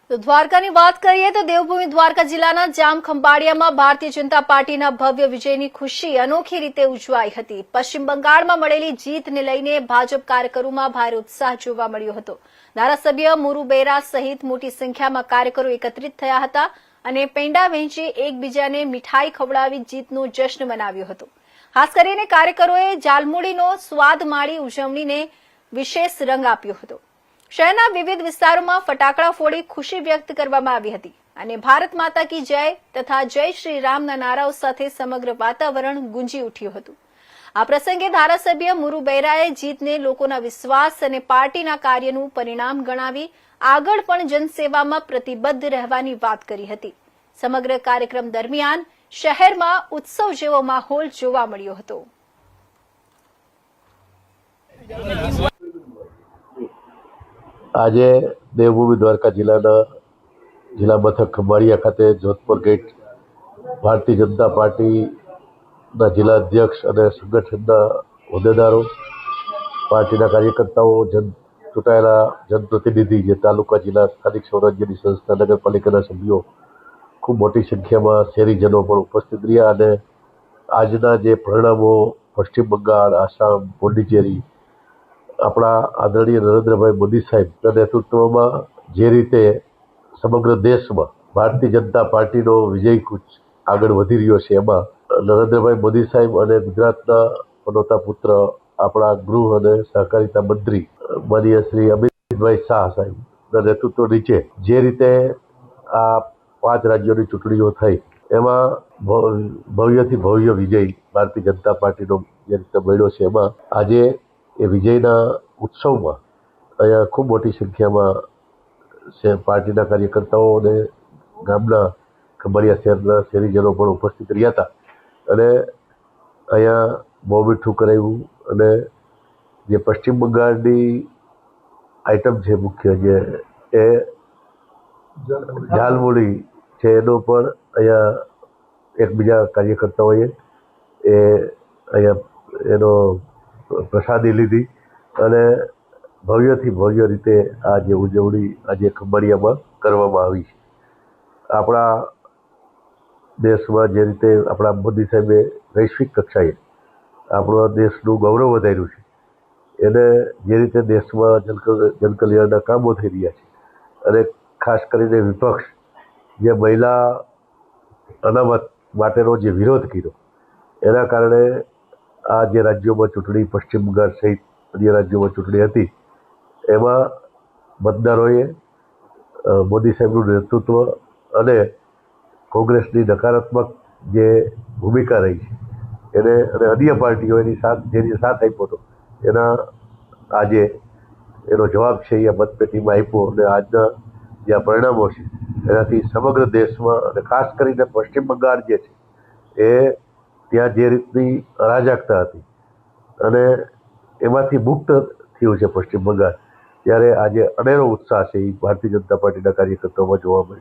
તો દ્વારકાની વાત કરીએ તો દેવભૂમિ દ્વારકા જિલ્લાના જામખંભાળિયામાં ભારતીય જનતા પાર્ટીના ભવ્ય વિજયની ખુશી અનોખી રીતે ઉજવાઈ હતી। પશ્ચિમ બંગાળમાં મળેલી જીતને લઈને ભાજપ કાર્યકરોમાં ભારે ઉત્સાહ જોવા મળ્યો હતો। ધારાસભ્ય મુરુ બેરા સહિત મોટી સંખ્યામાં કાર્યકરો એકત્રિત થયા હતા અને પેંડા વહેંચી એકબીજાને મીઠાઈ ખવડાવી જીતનો જશ્ન મનાવ્યો હતો। ખાસ કરીને કાર્યકરોએ જાલમુડીનો સ્વાદ માણી ઉજવણીને વિશેષ રંગ આપ્યો હતો। શહેરના વિવિધ વિસ્તારોમાં ફટાકડા ફોડી ખુશી વ્યક્ત કરવામાં આવી હતી અને ભારત માતા કી જય તથા જય શ્રી રામના નારાઓ સાથે સમગ્ર વાતાવરણ ગુંજી ઉઠ્યું હતું। આ પ્રસંગે ધારાસભ્ય મુરુ બેરાએ જીતને લોકોના વિશ્વાસ અને પાર્ટીના કાર્યનું પરિણામ ગણાવી આગળ પણ જનસેવામાં પ્રતિબદ્ધ રહેવાની વાત કરી હતી। સમગ્ર કાર્યક્રમ દરમિયાન શહેરમાં ઉત્સવ જેવો માહોલ જોવા મળ્યો હતો। આજે દેવભૂમિ દ્વારકા જિલ્લાના જિલ્લા મથક ખંભાળિયા ખાતે જોધપુર ગેટ ભારતીય જનતા પાર્ટીના જિલ્લા અધ્યક્ષ અને સંગઠનના હોદ્દેદારો, પાર્ટીના કાર્યકર્તાઓ, ચૂંટાયેલા જનપ્રતિનિધિ, જે તાલુકા જિલ્લા સ્થાનિક સ્વરાજ્યની સંસ્થા નગરપાલિકાના સભ્યો, ખૂબ મોટી સંખ્યામાં શહેરીજનો પણ ઉપસ્થિત રહ્યા અને આજના જે પરિણામો પશ્ચિમ બંગાળ, આસામ, પોંડિચેરી, આપણા આદરણીય નરેન્દ્રભાઈ મોદી સાહેબના નેતૃત્વમાં જે રીતે સમગ્ર દેશમાં ભારતીય જનતા પાર્ટીનો વિજય કૂચ આગળ વધી રહ્યો છે, એમાં નરેન્દ્રભાઈ મોદી સાહેબ અને ગુજરાતના પનોતા પુત્ર, આપણા ગૃહ અને સહકારિતા મંત્રી માનનીય શ્રી અમિતભાઈ શાહ સાહેબના નેતૃત્વ નીચે જે રીતે આ 5 રાજ્યોની ચૂંટણીઓ થઈ, એમાં ભવ્યથી ભવ્ય વિજય ભારતીય જનતા પાર્ટીનો જે રીતે મળ્યો છે, એમાં આજે એ વિજયના ઉત્સવમાં અહીંયા ખૂબ મોટી સંખ્યામાં પાર્ટીના કાર્યકર્તાઓ અને ગામના ખંભાળિયા શહેરના શહેરીજનો પણ ઉપસ્થિત રહ્યા હતા અને અહીંયા બહુ મીઠું કરાવ્યું અને જે પશ્ચિમ બંગાળની આઈટમ છે મુખ્ય, જે એ ઝાલમુડી છે, એનો પણ અહીંયા એકબીજા કાર્યકર્તાઓએ એ અહીંયા એનો પ્રસાદી લીધી અને ભવ્યથી ભવ્ય રીતે આ જે ઉજવણી આજે ખંભાળિયામાં કરવામાં આવી છે। આપણા દેશમાં જે રીતે આપણા મોદી સાહેબે વૈશ્વિક કક્ષાએ આપણા દેશનું ગૌરવ વધાર્યું છે, એને જે રીતે દેશમાં જનકલ્યાણના કામો થઈ રહ્યા છે અને ખાસ કરીને વિપક્ષ જે મહિલા અનામત માટેનો જે વિરોધ કર્યો, એના કારણે આ જે રાજ્યોમાં ચૂંટણી, પશ્ચિમ બંગાળ સહિત અન્ય રાજ્યોમાં ચૂંટણી હતી, એમાં મતદારોએ મોદી સાહેબનું નેતૃત્વ અને કોંગ્રેસની નકારાત્મક જે ભૂમિકા રહી છે એને અને અન્ય પાર્ટીઓ એની જેની સાથ આપ્યો હતો, એના આજે એનો જવાબ છે એ મતપેટીમાં આપ્યો અને આજના જે આ પરિણામો છે એનાથી સમગ્ર દેશમાં અને ખાસ કરીને પશ્ચિમ બંગાળ જે છે એ ત્યાં જે રીતની અરાજકતા હતી અને એમાંથી મુક્ત થયું છે પશ્ચિમ બંગાળ, ત્યારે આજે અનેરો ઉત્સાહ છે એ ભારતીય જનતા પાર્ટીના કાર્યકર્તાઓમાં જોવા મળ્યો।